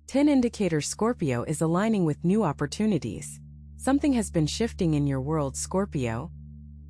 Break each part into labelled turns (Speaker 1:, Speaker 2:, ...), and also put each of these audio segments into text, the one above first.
Speaker 1: 10 Indicator Scorpio is aligning with new opportunities. Something has been shifting in your world, Scorpio.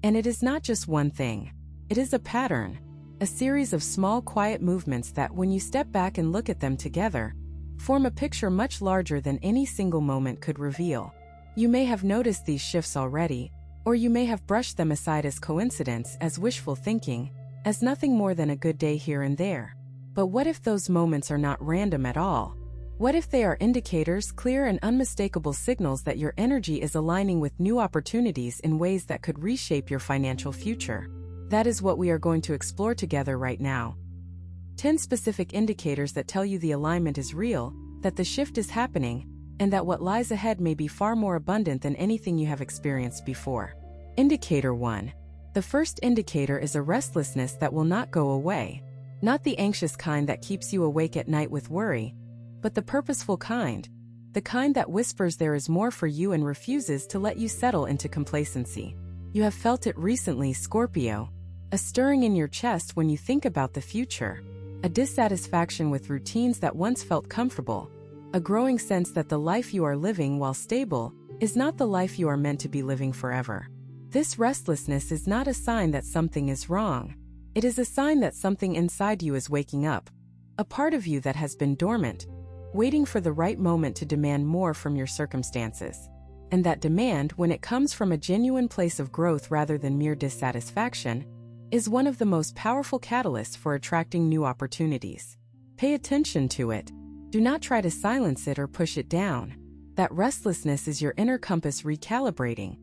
Speaker 1: And it is not just one thing. It is a pattern. A series of small, quiet movements that, when you step back and look at them together, form a picture much larger than any single moment could reveal. You may have noticed these shifts already, or you may have brushed them aside as coincidence, as wishful thinking, as nothing more than a good day here and there. But what if those moments are not random at all? What if they are indicators, clear and unmistakable signals that your energy is aligning with new opportunities in ways that could reshape your financial future? That is what we are going to explore together right now. 10 specific indicators that tell you the alignment is real, that the shift is happening, and that what lies ahead may be far more abundant than anything you have experienced before. Indicator 1. The first indicator is a restlessness that will not go away. Not the anxious kind that keeps you awake at night with worry, but the purposeful kind. The kind that whispers there is more for you and refuses to let you settle into complacency. You have felt it recently, Scorpio. A stirring in your chest when you think about the future. A dissatisfaction with routines that once felt comfortable. A growing sense that the life you are living, while stable, is not the life you are meant to be living forever. This restlessness is not a sign that something is wrong. It is a sign that something inside you is waking up. A part of you that has been dormant, waiting for the right moment to demand more from your circumstances. And that demand, when it comes from a genuine place of growth rather than mere dissatisfaction, is one of the most powerful catalysts for attracting new opportunities. Pay attention to it. Do not try to silence it or push it down. That restlessness is your inner compass recalibrating,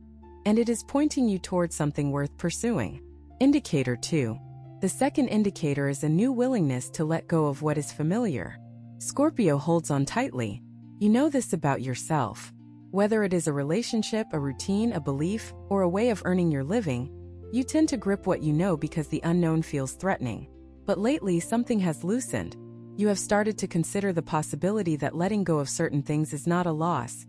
Speaker 1: and it is pointing you towards something worth pursuing. Indicator 2. The second indicator is a new willingness to let go of what is familiar. Scorpio holds on tightly. You know this about yourself. Whether it is a relationship, a routine, a belief, or a way of earning your living, you tend to grip what you know because the unknown feels threatening. But lately, something has loosened. You have started to consider the possibility that letting go of certain things is not a loss.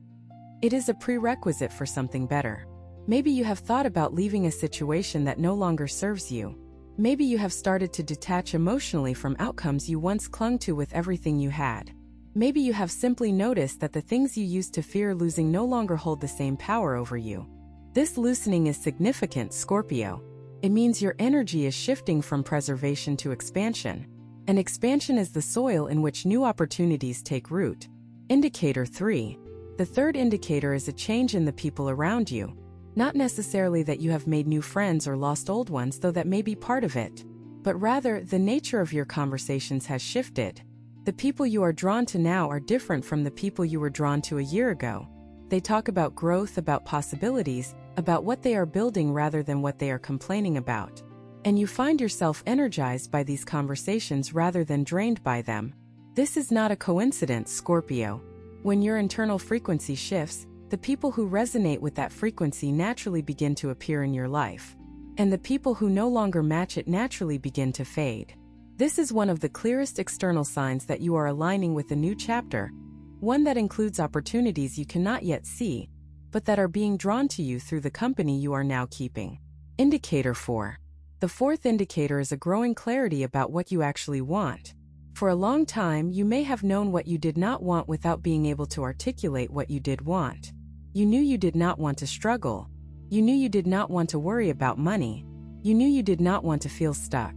Speaker 1: It is a prerequisite for something better. Maybe you have thought about leaving a situation that no longer serves you. Maybe you have started to detach emotionally from outcomes you once clung to with everything you had. Maybe you have simply noticed that the things you used to fear losing no longer hold the same power over you. This loosening is significant, Scorpio. It means your energy is shifting from preservation to expansion. And expansion is the soil in which new opportunities take root. Indicator 3. The third indicator is a change in the people around you. Not necessarily that you have made new friends or lost old ones, though that may be part of it. But rather, the nature of your conversations has shifted. The people you are drawn to now are different from the people you were drawn to a year ago. They talk about growth, about possibilities, about what they are building rather than what they are complaining about. And you find yourself energized by these conversations rather than drained by them. This is not a coincidence, Scorpio. When your internal frequency shifts, the people who resonate with that frequency naturally begin to appear in your life. And the people who no longer match it naturally begin to fade. This is one of the clearest external signs that you are aligning with a new chapter, one that includes opportunities you cannot yet see, but that are being drawn to you through the company you are now keeping. Indicator 4. The fourth indicator is a growing clarity about what you actually want. For a long time, you may have known what you did not want without being able to articulate what you did want. You knew you did not want to struggle. You knew you did not want to worry about money. You knew you did not want to feel stuck.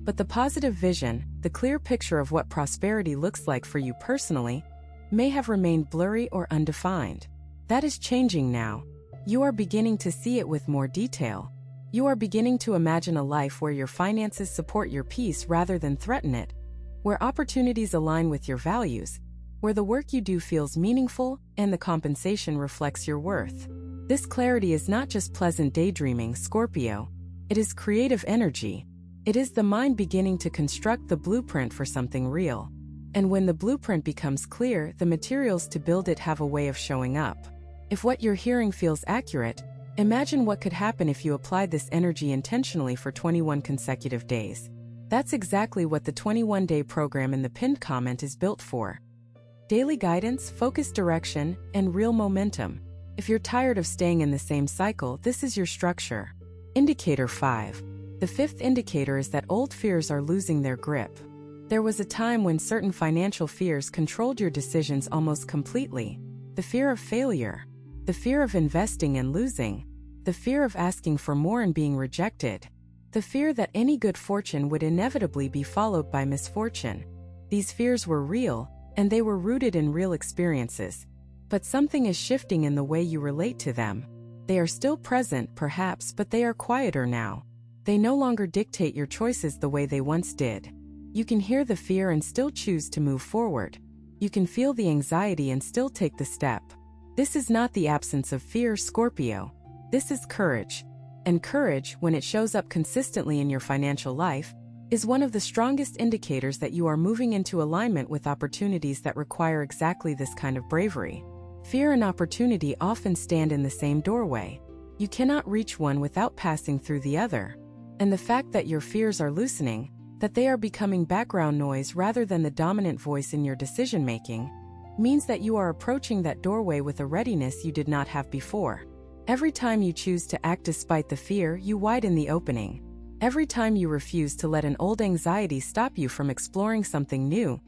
Speaker 1: But the positive vision, the clear picture of what prosperity looks like for you personally, may have remained blurry or undefined. That is changing now. You are beginning to see it with more detail. You are beginning to imagine a life where your finances support your peace rather than threaten it, where opportunities align with your values, where the work you do feels meaningful and the compensation reflects your worth. This clarity is not just pleasant daydreaming, Scorpio. It is creative energy. It is the mind beginning to construct the blueprint for something real. And when the blueprint becomes clear, the materials to build it have a way of showing up. If what you're hearing feels accurate, imagine what could happen if you applied this energy intentionally for 21 consecutive days. That's exactly what the 21-day program in the pinned comment is built for. Daily guidance, focused direction, and real momentum. If you're tired of staying in the same cycle, this is your structure. Indicator 5. The fifth indicator is that old fears are losing their grip. There was a time when certain financial fears controlled your decisions almost completely. The fear of failure, the fear of investing and losing, the fear of asking for more and being rejected, the fear that any good fortune would inevitably be followed by misfortune. These fears were real, and they were rooted in real experiences. But something is shifting in the way you relate to them. They are still present, perhaps, but they are quieter now. They no longer dictate your choices the way they once did. You can hear the fear and still choose to move forward. You can feel the anxiety and still take the step. This is not the absence of fear, Scorpio. This is courage. And courage, when it shows up consistently in your financial life, is one of the strongest indicators that you are moving into alignment with opportunities that require exactly this kind of bravery. Fear and opportunity often stand in the same doorway. You cannot reach one without passing through the other. And the fact that your fears are loosening, that they are becoming background noise rather than the dominant voice in your decision-making, means that you are approaching that doorway with a readiness you did not have before. Every time you choose to act despite the fear, you widen the opening. Every time you refuse to let an old anxiety stop you from exploring something new,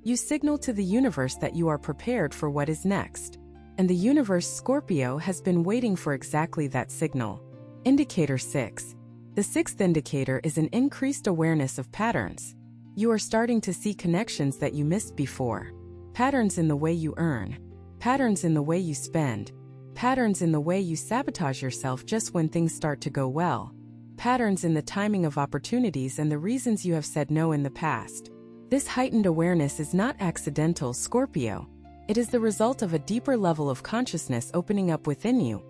Speaker 1: you signal to the universe that you are prepared for what is next. And the universe, Scorpio, has been waiting for exactly that signal. Indicator 6. The sixth indicator is an increased awareness of patterns. You are starting to see connections that you missed before. Patterns in the way you earn. Patterns in the way you spend. Patterns in the way you sabotage yourself just when things start to go well. Patterns in the timing of opportunities and the reasons you have said no in the past. This heightened awareness is not accidental, Scorpio. It is the result of a deeper level of consciousness opening up within you.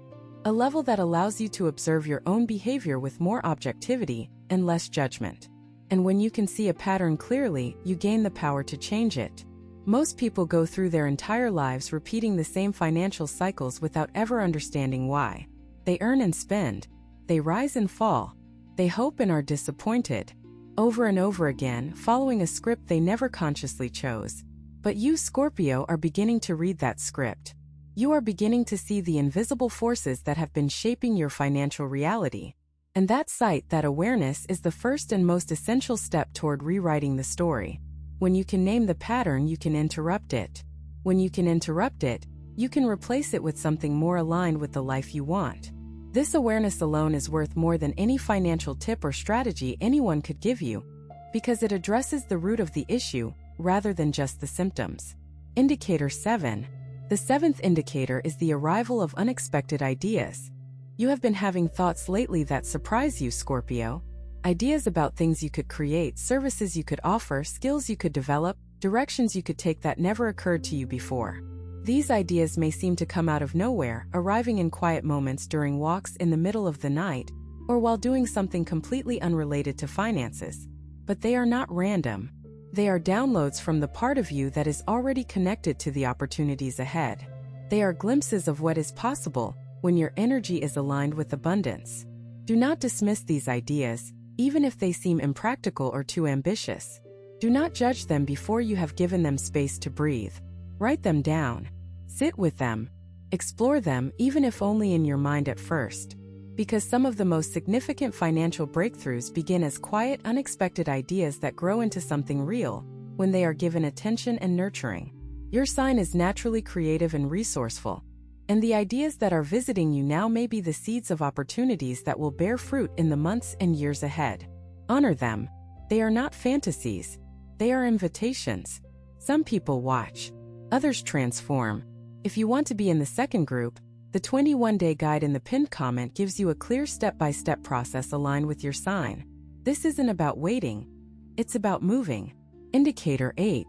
Speaker 1: A level that allows you to observe your own behavior with more objectivity and less judgment. And when you can see a pattern clearly, you gain the power to change it. Most people go through their entire lives repeating the same financial cycles without ever understanding why. They earn and spend. They rise and fall. They hope and are disappointed. Over and over again, following a script they never consciously chose. But you, Scorpio, are beginning to read that script. You are beginning to see the invisible forces that have been shaping your financial reality. And that sight, that awareness, is the first and most essential step toward rewriting the story. When you can name the pattern, you can interrupt it. When you can interrupt it, you can replace it with something more aligned with the life you want. This awareness alone is worth more than any financial tip or strategy anyone could give you, because it addresses the root of the issue rather than just the symptoms. Indicator 7. The seventh indicator is the arrival of unexpected ideas. You have been having thoughts lately that surprise you, Scorpio. Ideas about things you could create, services you could offer, skills you could develop, directions you could take that never occurred to you before. These ideas may seem to come out of nowhere, arriving in quiet moments during walks in the middle of the night, or while doing something completely unrelated to finances. But they are not random. They are downloads from the part of you that is already connected to the opportunities ahead. They are glimpses of what is possible when your energy is aligned with abundance. Do not dismiss these ideas, even if they seem impractical or too ambitious. Do not judge them before you have given them space to breathe. Write them down. Sit with them. Explore them, even if only in your mind at first. Because some of the most significant financial breakthroughs begin as quiet, unexpected ideas that grow into something real when they are given attention and nurturing. Your sign is naturally creative and resourceful, and the ideas that are visiting you now may be the seeds of opportunities that will bear fruit in the months and years ahead. Honor them. They are not fantasies. They are invitations. Some people watch. Others transform. If you want to be in the second group, the 21-day guide in the pinned comment gives you a clear step-by-step process aligned with your sign. This isn't about waiting. It's about moving. Indicator 8.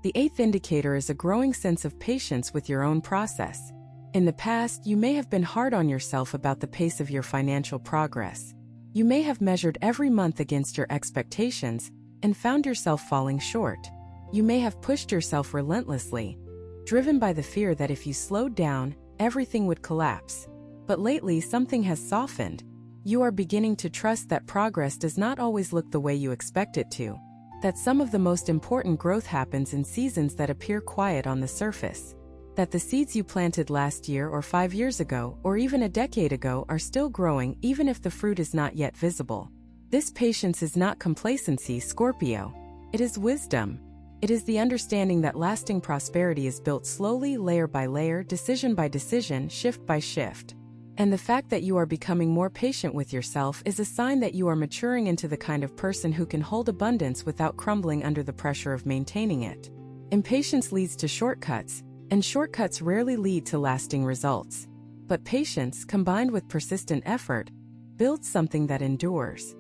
Speaker 1: The eighth indicator is a growing sense of patience with your own process. In the past, you may have been hard on yourself about the pace of your financial progress. You may have measured every month against your expectations and found yourself falling short. You may have pushed yourself relentlessly, driven by the fear that if you slowed down, everything would collapse. But lately, something has softened. You are beginning to trust that progress does not always look the way you expect it to. That some of the most important growth happens in seasons that appear quiet on the surface. That the seeds you planted last year or 5 years ago, or even a decade ago, are still growing even if the fruit is not yet visible. This patience is not complacency, Scorpio. It is wisdom. It is the understanding that lasting prosperity is built slowly, layer by layer, decision by decision, shift by shift. And the fact that you are becoming more patient with yourself is a sign that you are maturing into the kind of person who can hold abundance without crumbling under the pressure of maintaining it. Impatience leads to shortcuts, and shortcuts rarely lead to lasting results. But patience, combined with persistent effort, builds something that endures.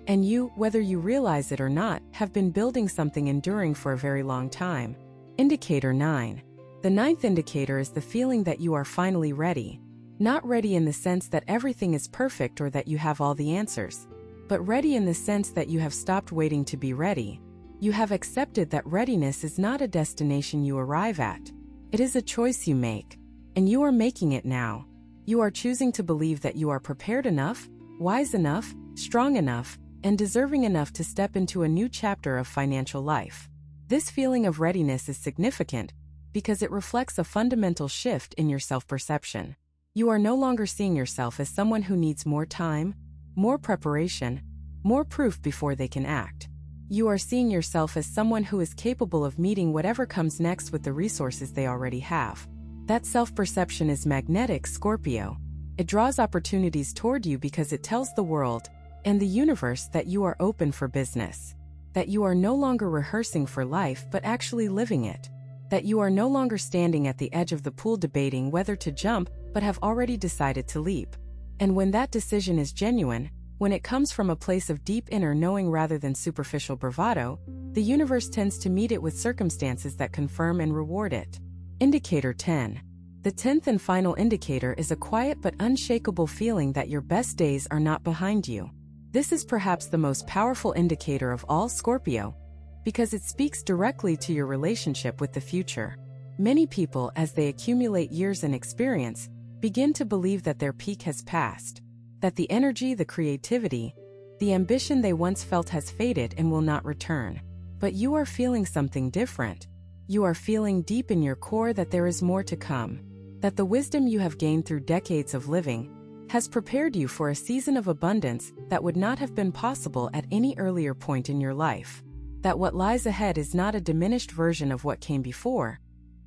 Speaker 1: And you, whether you realize it or not, have been building something enduring for a very long time. Indicator 9. The ninth indicator is the feeling that you are finally ready. Not ready in the sense that everything is perfect or that you have all the answers, but ready in the sense that you have stopped waiting to be ready. You have accepted that readiness is not a destination you arrive at. It is a choice you make, and you are making it now. You are choosing to believe that you are prepared enough, wise enough, strong enough, and deserving enough to step into a new chapter of financial life. This feeling of readiness is significant because it reflects a fundamental shift in your self-perception. You are no longer seeing yourself as someone who needs more time, more preparation, more proof before they can act. You are seeing yourself as someone who is capable of meeting whatever comes next with the resources they already have. That self-perception is magnetic, Scorpio. It draws opportunities toward you because it tells the world and the universe that you are open for business, that you are no longer rehearsing for life but actually living it, that you are no longer standing at the edge of the pool debating whether to jump but have already decided to leap. And when that decision is genuine, when it comes from a place of deep inner knowing rather than superficial bravado, the universe tends to meet it with circumstances that confirm and reward it. Indicator 10. The 10th and final indicator is a quiet but unshakable feeling that your best days are not behind you. This is perhaps the most powerful indicator of all, Scorpio, because it speaks directly to your relationship with the future. Many people, as they accumulate years and experience, begin to believe that their peak has passed, that the energy, the creativity, the ambition they once felt has faded and will not return. But you are feeling something different. You are feeling deep in your core that there is more to come, that the wisdom you have gained through decades of living has prepared you for a season of abundance that would not have been possible at any earlier point in your life, that what lies ahead is not a diminished version of what came before,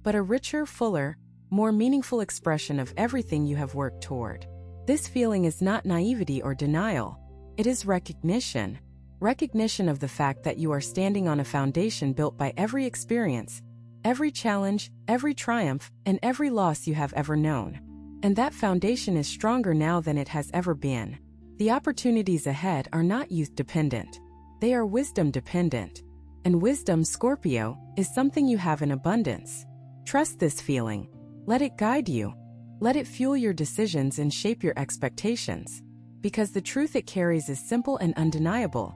Speaker 1: but a richer, fuller, more meaningful expression of everything you have worked toward. This feeling is not naivety or denial. It is recognition. Recognition of the fact that you are standing on a foundation built by every experience, every challenge, every triumph, and every loss you have ever known. And that foundation is stronger now than it has ever been. The opportunities ahead are not youth-dependent. They are wisdom-dependent. And wisdom, Scorpio, is something you have in abundance. Trust this feeling. Let it guide you. Let it fuel your decisions and shape your expectations. Because the truth it carries is simple and undeniable.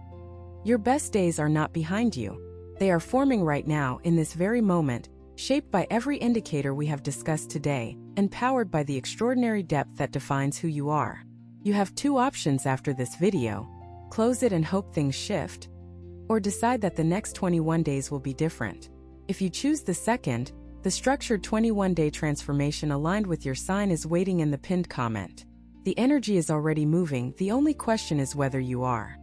Speaker 1: Your best days are not behind you. They are forming right now, in this very moment, shaped by every indicator we have discussed today, and powered by the extraordinary depth that defines who you are. You have two options after this video: close it and hope things shift, or decide that the next 21 days will be different. If you choose the second, the structured 21-day transformation aligned with your sign is waiting in the pinned comment. The energy is already moving, the only question is whether you are.